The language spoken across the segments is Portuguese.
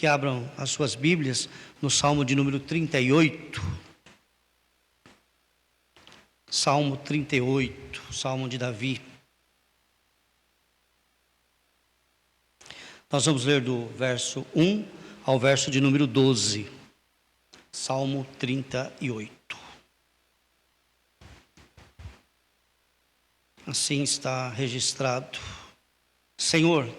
que abram as suas Bíblias no Salmo de número 38. Salmo 38, Salmo de Davi. Nós vamos ler do verso 1 ao verso de número 12. Salmo 38. Assim está registrado: Senhor,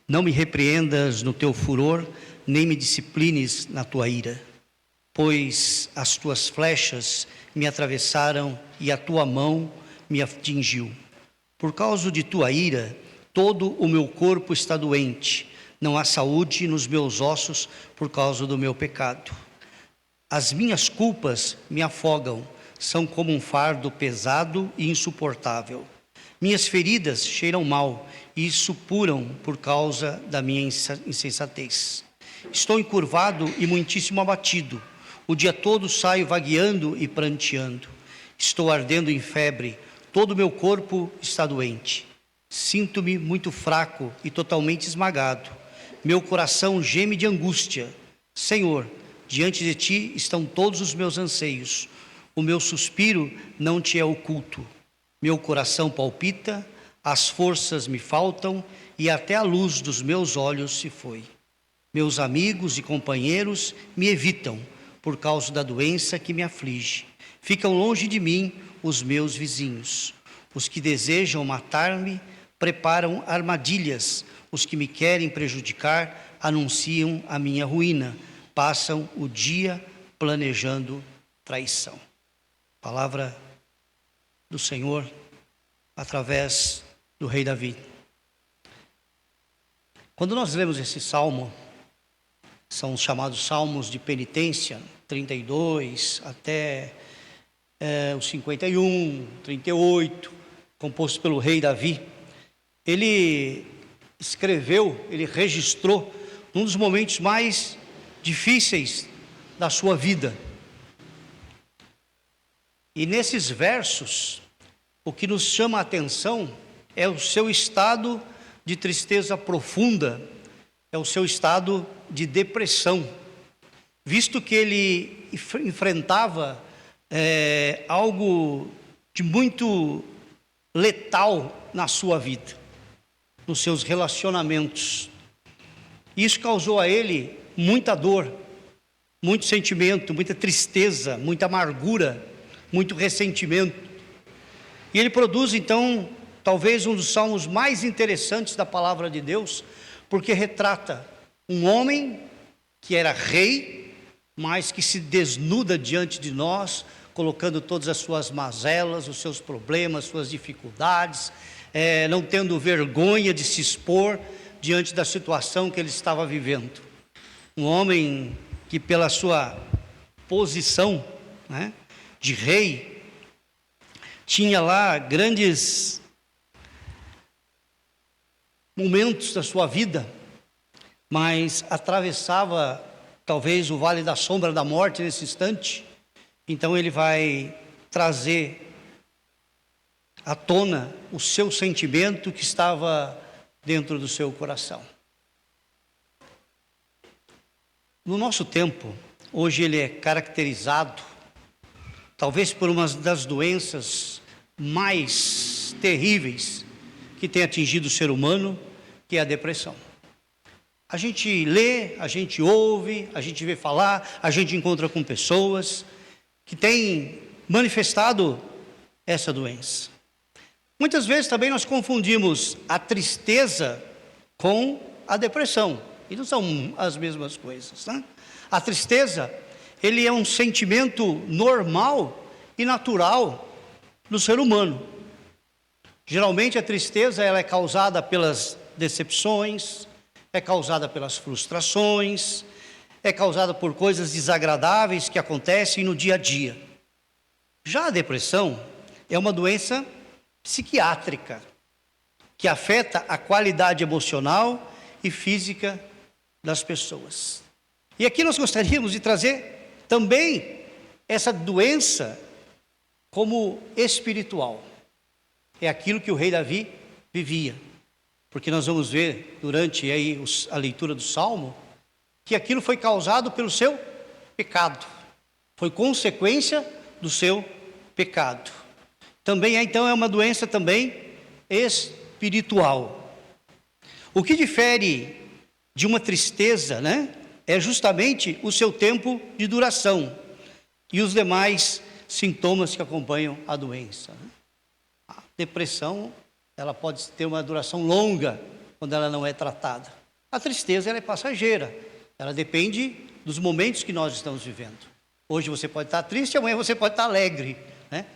não me repreendas no teu furor, nem me disciplines na tua ira, pois as tuas flechas me atravessaram e a tua mão me atingiu. Por causa de tua ira, todo o meu corpo está doente, não há saúde nos meus ossos por causa do meu pecado. As minhas culpas me afogam, são como um fardo pesado e insuportável. Minhas feridas cheiram mal e supuram por causa da minha insensatez. Estou encurvado e muitíssimo abatido. O dia todo saio vagueando e pranteando. Estou ardendo em febre, todo o meu corpo está doente. Sinto-me muito fraco e totalmente esmagado. Meu coração geme de angústia. Senhor, diante de ti estão todos os meus anseios. O meu suspiro não te é oculto. Meu coração palpita, as forças me faltam e até a luz dos meus olhos se foi. Meus amigos e companheiros me evitam por causa da doença que me aflige. Ficam longe de mim os meus vizinhos. Os que desejam matar-me preparam armadilhas. Os que me querem prejudicar anunciam a minha ruína. Passam o dia planejando traição. Palavra do Senhor através do rei Davi. Quando nós lemos esse salmo, são os chamados salmos de penitência, 32 até o 51, 38, composto pelo rei Davi. Ele escreveu, ele registrou um dos momentos mais difíceis da sua vida. E nesses versos, o que nos chama a atenção é o seu estado de tristeza profunda, é o seu estado de depressão, visto que ele enfrentava algo de muito letal na sua vida, nos seus relacionamentos. Isso causou a ele muita dor, muito sentimento, muita tristeza, muita amargura, muito ressentimento. E ele produz então talvez um dos salmos mais interessantes da palavra de Deus, porque retrata um homem que era rei, mas que se desnuda diante de nós, colocando todas as suas mazelas, os seus problemas, suas dificuldades, não tendo vergonha de se expor diante da situação que ele estava vivendo. Um homem que pela sua posição, de rei, tinha lá grandes momentos da sua vida, mas atravessava talvez o vale da sombra da morte nesse instante. Então ele vai trazer à tona o seu sentimento que estava dentro do seu coração. No nosso tempo, hoje ele é caracterizado talvez por uma das doenças mais terríveis que tem atingido o ser humano, que é a depressão. A gente lê, a gente ouve, a gente vê falar, a gente encontra com pessoas que têm manifestado essa doença. Muitas vezes também nós confundimos a tristeza com a depressão, e não são as mesmas coisas, né? A tristeza, ele é um sentimento normal e natural do ser humano. Geralmente a tristeza ela é causada pelas decepções, é causada pelas frustrações, é causada por coisas desagradáveis que acontecem no dia a dia. Já a depressão é uma doença psiquiátrica que afeta a qualidade emocional e física das pessoas. E aqui nós gostaríamos de trazer também essa doença como espiritual. É aquilo que o rei Davi vivia. Porque nós vamos ver durante aí a leitura do Salmo, que aquilo foi causado pelo seu pecado. Foi consequência do seu pecado. Também então é uma doença também espiritual. O que difere de uma tristeza, né, é justamente o seu tempo de duração e os demais sintomas que acompanham a doença. A depressão, ela pode ter uma duração longa quando ela não é tratada. A tristeza, ela é passageira, ela depende dos momentos que nós estamos vivendo. Hoje você pode estar triste, amanhã você pode estar alegre, né?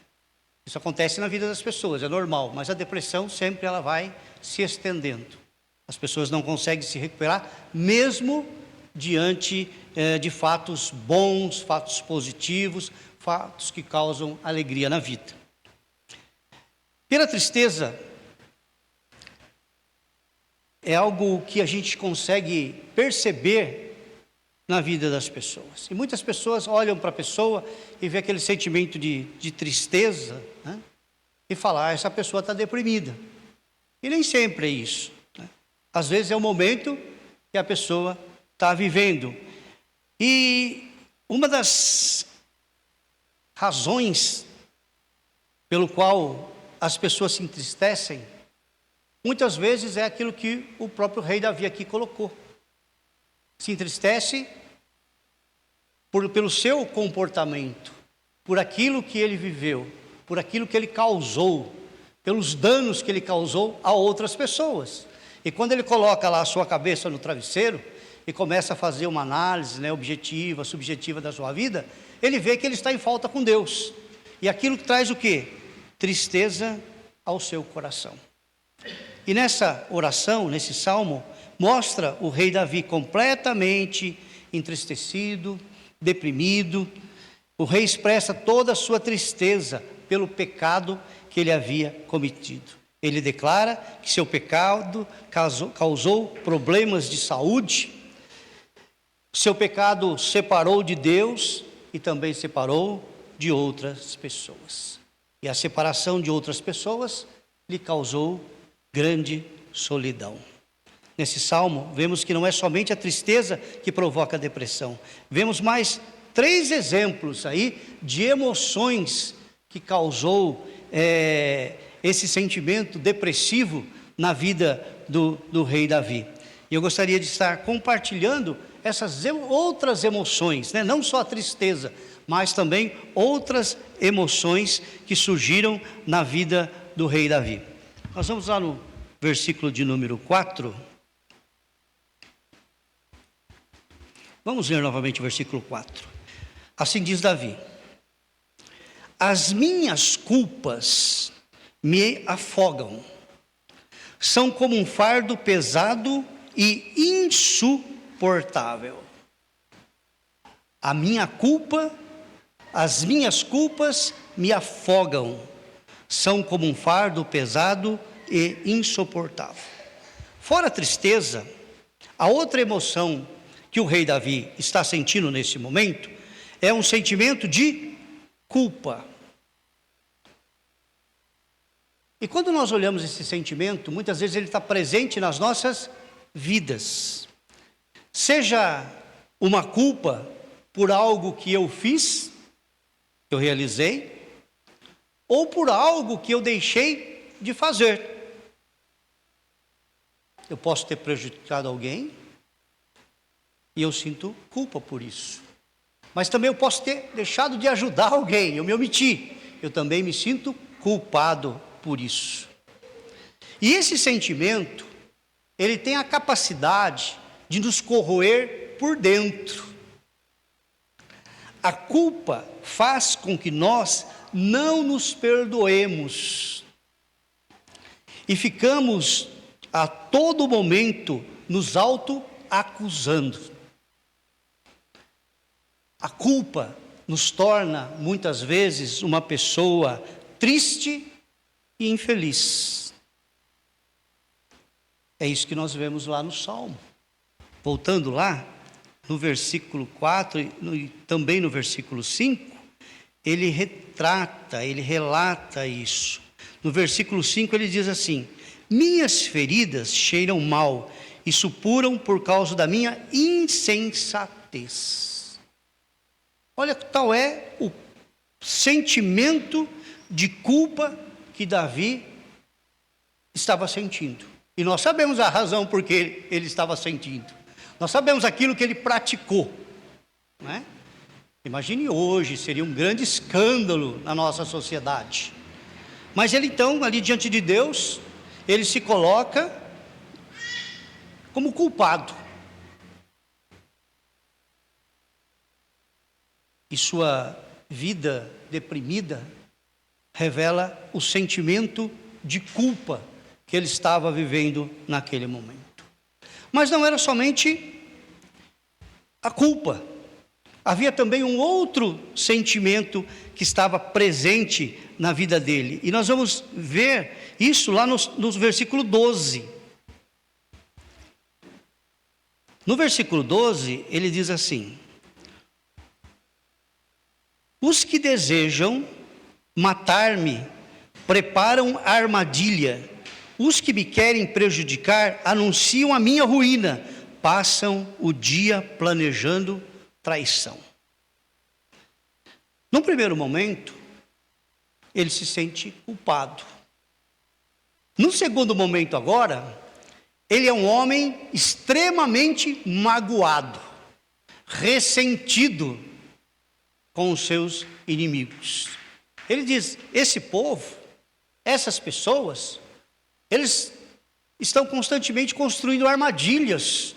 Isso acontece na vida das pessoas, é normal, mas a depressão sempre ela vai se estendendo. As pessoas não conseguem se recuperar, mesmo diante de fatos bons, fatos positivos, fatos que causam alegria na vida. Pela tristeza, é algo que a gente consegue perceber na vida das pessoas. E muitas pessoas olham para a pessoa e vê aquele sentimento de tristeza, né? E falam, essa pessoa está deprimida. E nem sempre é isso, né? Às vezes é o momento que a pessoa está vivendo. E uma das razões pelo qual as pessoas se entristecem, muitas vezes é aquilo que o próprio rei Davi aqui colocou. Se entristece pelo seu comportamento, por aquilo que ele viveu, por aquilo que ele causou, pelos danos que ele causou a outras pessoas. E quando ele coloca lá a sua cabeça no travesseiro e começa a fazer uma análise, né, objetiva, subjetiva da sua vida, ele vê que ele está em falta com Deus. E aquilo traz o quê? Tristeza ao seu coração. E nessa oração, nesse salmo, mostra o rei Davi completamente entristecido, deprimido. O rei expressa toda a sua tristeza pelo pecado que ele havia cometido. Ele declara que seu pecado causou problemas de saúde, seu pecado separou de Deus e também separou de outras pessoas. E a separação de outras pessoas lhe causou grande solidão. Nesse salmo, vemos que não é somente a tristeza que provoca a depressão. Vemos mais 3 exemplos aí de emoções que causou esse sentimento depressivo na vida do rei Davi. E eu gostaria de estar compartilhando essas outras emoções, né? Não só a tristeza, mas também outras emoções que surgiram na vida do rei Davi. Nós vamos lá no versículo de número 4. Vamos ler novamente o versículo 4. Assim diz Davi: as minhas culpas me afogam, são como um fardo pesado e insuportável. A minha culpa, as minhas culpas me afogam, são como um fardo pesado e insuportável. Fora a tristeza, a outra emoção que o rei Davi está sentindo nesse momento é um sentimento de culpa. E quando nós olhamos esse sentimento, muitas vezes ele está presente nas nossas vidas. Seja uma culpa por algo que eu fiz, que eu realizei, ou por algo que eu deixei de fazer. Eu posso ter prejudicado alguém e eu sinto culpa por isso. Mas também eu posso ter deixado de ajudar alguém, eu me omiti. Eu também me sinto culpado por isso. E esse sentimento, ele tem a capacidade de nos corroer por dentro. A culpa faz com que nós não nos perdoemos e ficamos a todo momento nos auto-acusando. A culpa nos torna muitas vezes uma pessoa triste e infeliz. É isso que nós vemos lá no Salmo. Voltando lá, no versículo 4 e também no versículo 5, ele retrata, ele relata isso. No versículo 5 ele diz assim: minhas feridas cheiram mal e supuram por causa da minha insensatez. Olha, tal é o sentimento de culpa que Davi estava sentindo. E nós sabemos a razão por que ele estava sentindo. Nós sabemos aquilo que ele praticou, não é? Imagine hoje, seria um grande escândalo na nossa sociedade. Mas ele então, ali diante de Deus, ele se coloca como culpado. E sua vida deprimida revela o sentimento de culpa que ele estava vivendo naquele momento. Mas não era somente a culpa. Havia também um outro sentimento que estava presente na vida dele. E nós vamos ver isso lá no versículo 12. No versículo 12, ele diz assim: os que desejam matar-me preparam armadilha. Os que me querem prejudicar anunciam a minha ruína. Passam o dia planejando traição. Num primeiro momento, ele se sente culpado. No segundo momento agora, ele é um homem extremamente magoado, ressentido com os seus inimigos. Ele diz: esse povo, essas pessoas, eles estão constantemente construindo armadilhas.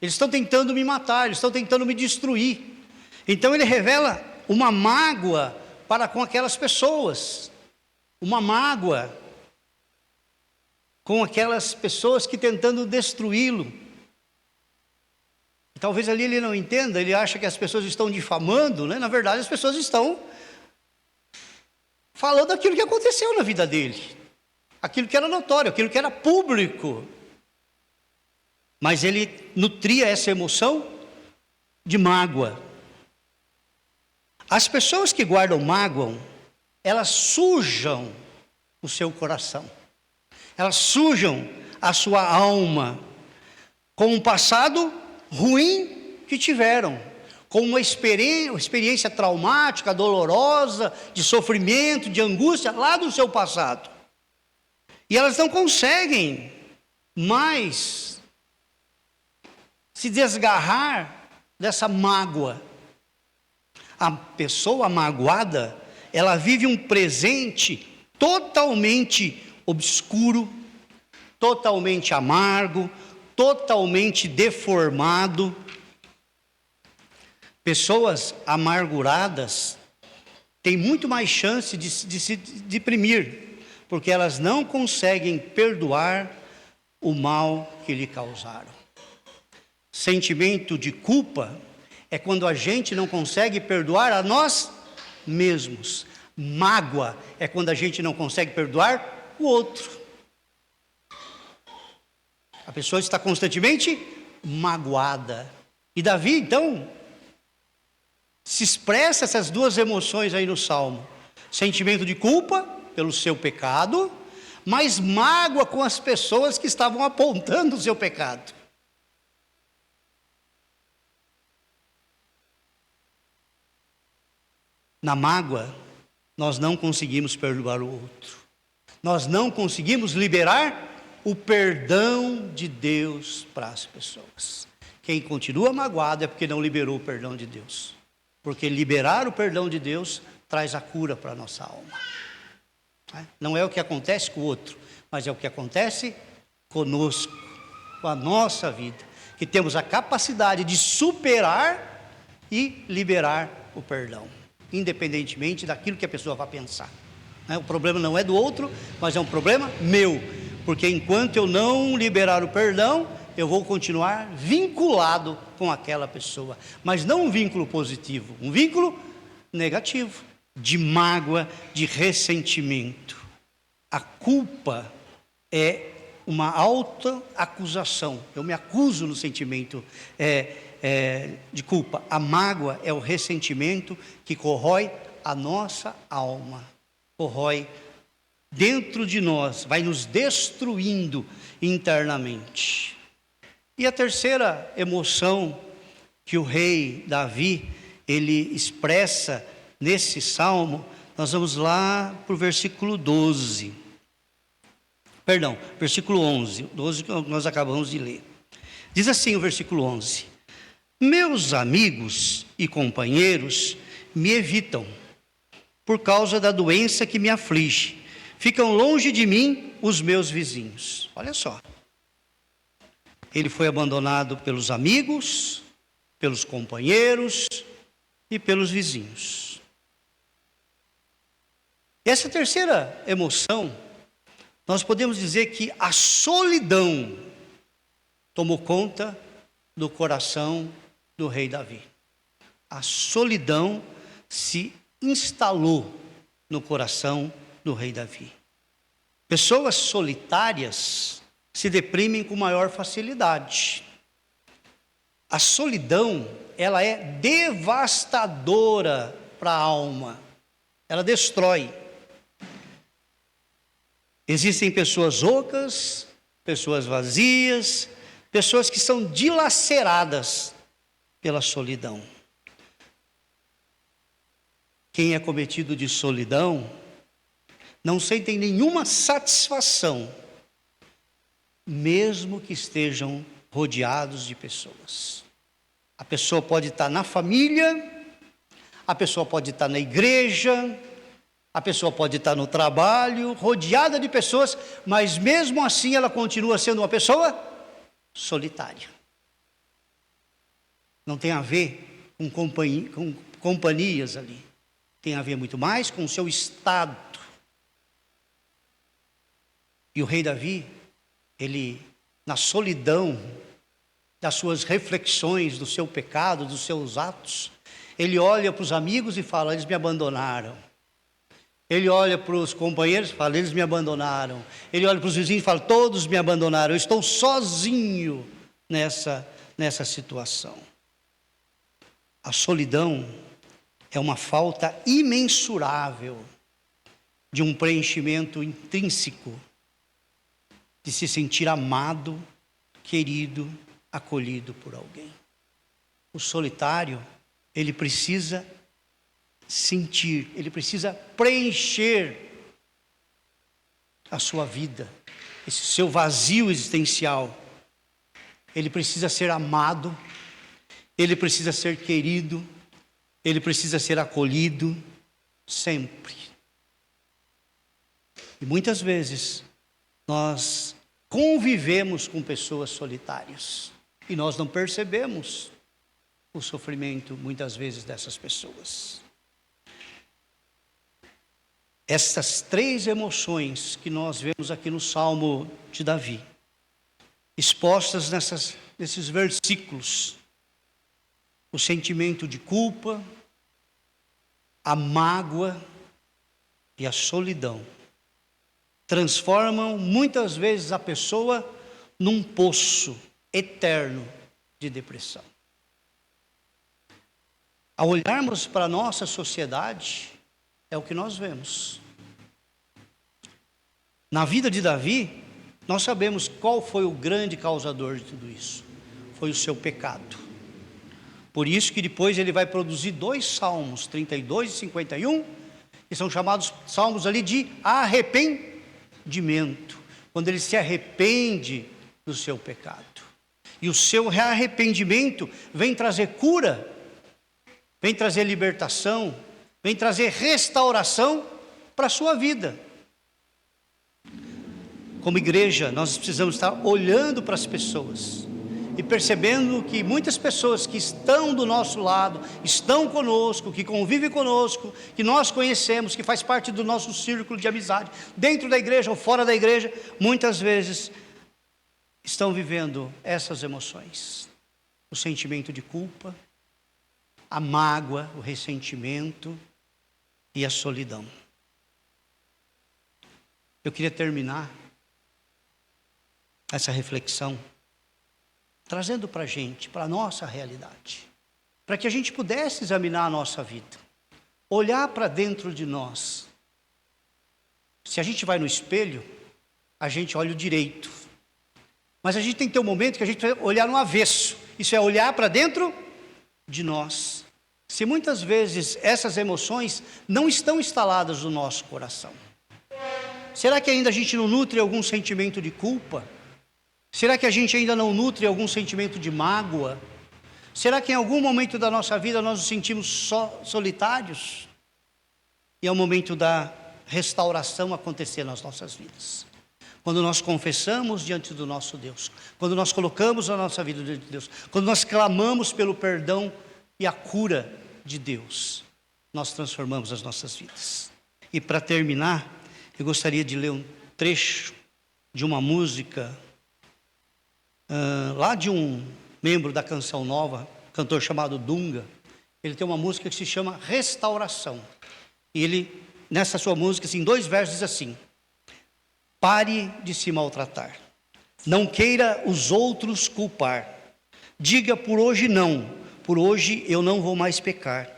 Eles estão tentando me matar, eles estão tentando me destruir. Então ele revela uma mágoa para com aquelas pessoas. Uma mágoa com aquelas pessoas que tentando destruí-lo. Talvez ali ele não entenda, ele acha que as pessoas estão difamando, né? Na verdade as pessoas estão falando aquilo que aconteceu na vida dele. Aquilo que era notório, aquilo que era público. Mas ele nutria essa emoção de mágoa. As pessoas que guardam mágoa, elas sujam o seu coração. Elas sujam a sua alma com um passado ruim que tiveram, com uma experiência traumática, dolorosa, de sofrimento, de angústia lá do seu passado. E elas não conseguem mais se desgarrar dessa mágoa. A pessoa magoada, ela vive um presente totalmente obscuro, totalmente amargo, totalmente deformado. Pessoas amarguradas têm muito mais chance de se deprimir, porque elas não conseguem perdoar o mal que lhe causaram. Sentimento de culpa é quando a gente não consegue perdoar a nós mesmos. Mágoa é quando a gente não consegue perdoar o outro. A pessoa está constantemente magoada. E Davi, então, se expressa essas duas emoções aí no Salmo. Sentimento de culpa pelo seu pecado, mas mágoa com as pessoas que estavam apontando o seu pecado. Na mágoa, nós não conseguimos perdoar o outro. Nós não conseguimos liberar o perdão de Deus para as pessoas. Quem continua magoado é porque não liberou o perdão de Deus. Porque liberar o perdão de Deus traz a cura para a nossa alma. Não é o que acontece com o outro, mas é o que acontece conosco, com a nossa vida. Que temos a capacidade de superar e liberar o perdão, independentemente daquilo que a pessoa vai pensar. O problema não é do outro, mas é um problema meu, porque enquanto eu não liberar o perdão, eu vou continuar vinculado com aquela pessoa, mas não um vínculo positivo, um vínculo negativo, de mágoa, de ressentimento. A culpa é uma autoacusação, eu me acuso no sentimento de culpa. A mágoa é o ressentimento que corrói a nossa alma, corrói dentro de nós, vai nos destruindo internamente. E a terceira emoção que o rei Davi, ele expressa nesse salmo, nós vamos lá para o versículo 12. Perdão, versículo 11, 12 que nós acabamos de ler. Diz assim o versículo 11: meus amigos e companheiros me evitam, por causa da doença que me aflige. Ficam longe de mim os meus vizinhos. Olha só. Ele foi abandonado pelos amigos, pelos companheiros e pelos vizinhos. Essa terceira emoção, nós podemos dizer que a solidão tomou conta do coração do rei Davi. A solidão se instalou no coração do rei Davi. Pessoas solitárias se deprimem com maior facilidade. A solidão, ela é devastadora para a alma. Ela destrói. Existem pessoas ocas, pessoas vazias, pessoas que são dilaceradas pela solidão. Quem é cometido de solidão não sentem nenhuma satisfação, mesmo que estejam rodeados de pessoas. A pessoa pode estar na família, a pessoa pode estar na igreja, a pessoa pode estar no trabalho, rodeada de pessoas, mas mesmo assim ela continua sendo uma pessoa solitária. Não tem a ver com companhias ali. Tem a ver muito mais com o seu estado. E o rei Davi, ele, na solidão das suas reflexões, do seu pecado, dos seus atos, ele olha para os amigos e fala: eles me abandonaram. Ele olha para os companheiros e fala: eles me abandonaram. Ele olha para os vizinhos e fala: todos me abandonaram. Eu estou sozinho nessa situação. A solidão é uma falta imensurável de um preenchimento intrínseco, de se sentir amado, querido, acolhido por alguém. O solitário, ele precisa sentir, ele precisa preencher a sua vida, esse seu vazio existencial. Ele precisa ser amado, ele precisa ser querido, ele precisa ser acolhido sempre. E muitas vezes nós convivemos com pessoas solitárias e nós não percebemos o sofrimento muitas vezes dessas pessoas. Essas três emoções que nós vemos aqui no Salmo de Davi, expostas nesses versículos, o sentimento de culpa, a mágoa e a solidão, transformam muitas vezes a pessoa num poço eterno de depressão. Ao olharmos para a nossa sociedade, é o que nós vemos. Na vida de Davi, nós sabemos qual foi o grande causador de tudo isso. Foi o seu pecado. Por isso que depois ele vai produzir 2 salmos, 32 e 51, que são chamados salmos ali de arrependimento. Quando ele se arrepende do seu pecado. E o seu arrependimento vem trazer cura, vem trazer libertação, vem trazer restauração para a sua vida. Como igreja, nós precisamos estar olhando para as pessoas e percebendo que muitas pessoas que estão do nosso lado, estão conosco, que convivem conosco, que nós conhecemos, que faz parte do nosso círculo de amizade, dentro da igreja ou fora da igreja, muitas vezes estão vivendo essas emoções. O sentimento de culpa, a mágoa, o ressentimento e a solidão. Eu queria terminar essa reflexão trazendo para a gente, para a nossa realidade, para que a gente pudesse examinar a nossa vida, olhar para dentro de nós. Se a gente vai no espelho, a gente olha o direito. Mas a gente tem que ter um momento que a gente vai olhar no avesso. Isso é olhar para dentro de nós. Se muitas vezes essas emoções não estão instaladas no nosso coração, será que ainda a gente não nutre algum sentimento de culpa? Será que a gente ainda não nutre algum sentimento de mágoa? Será que em algum momento da nossa vida nós nos sentimos solitários? E é o momento da restauração acontecer nas nossas vidas. Quando nós confessamos diante do nosso Deus, quando nós colocamos a nossa vida diante de Deus, quando nós clamamos pelo perdão e a cura de Deus, nós transformamos as nossas vidas. E para terminar, eu gostaria de ler um trecho de uma música lá de um membro da Canção Nova, cantor chamado Dunga. Ele tem uma música que se chama Restauração. E ele, nessa sua música, em 2 versos, diz assim: pare de se maltratar, não queira os outros culpar, diga por hoje não, por hoje eu não vou mais pecar.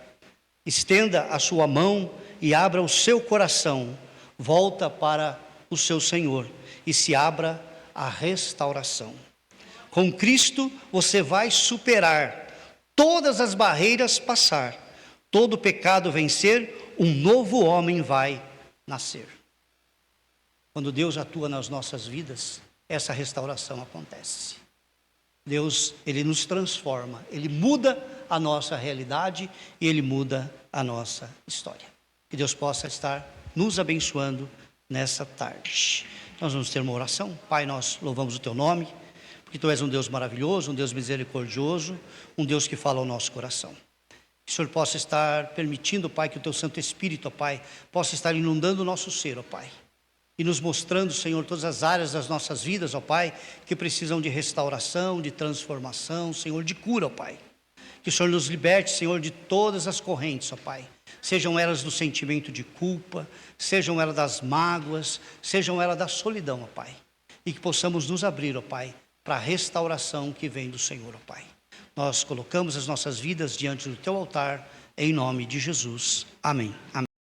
Estenda a sua mão e abra o seu coração, volta para o seu Senhor e se abra à restauração. Com Cristo você vai superar todas as barreiras, passar todo pecado, vencer, um novo homem vai nascer. Quando Deus atua nas nossas vidas, essa restauração acontece. Deus, Ele nos transforma, Ele muda a nossa realidade e Ele muda a nossa história. Que Deus possa estar nos abençoando nessa tarde. Nós vamos ter uma oração. Pai, nós louvamos o Teu nome, porque Tu és um Deus maravilhoso, um Deus misericordioso, um Deus que fala ao nosso coração. Que o Senhor possa estar permitindo, Pai, que o Teu Santo Espírito, ó Pai, possa estar inundando o nosso ser, ó Pai, e nos mostrando, Senhor, todas as áreas das nossas vidas, ó Pai, que precisam de restauração, de transformação, Senhor, de cura, ó Pai. Que o Senhor nos liberte, Senhor, de todas as correntes, ó Pai. Sejam elas do sentimento de culpa, sejam elas das mágoas, sejam elas da solidão, ó Pai. E que possamos nos abrir, ó Pai, para a restauração que vem do Senhor, ó Pai. Nós colocamos as nossas vidas diante do Teu altar, em nome de Jesus. Amém. Amém.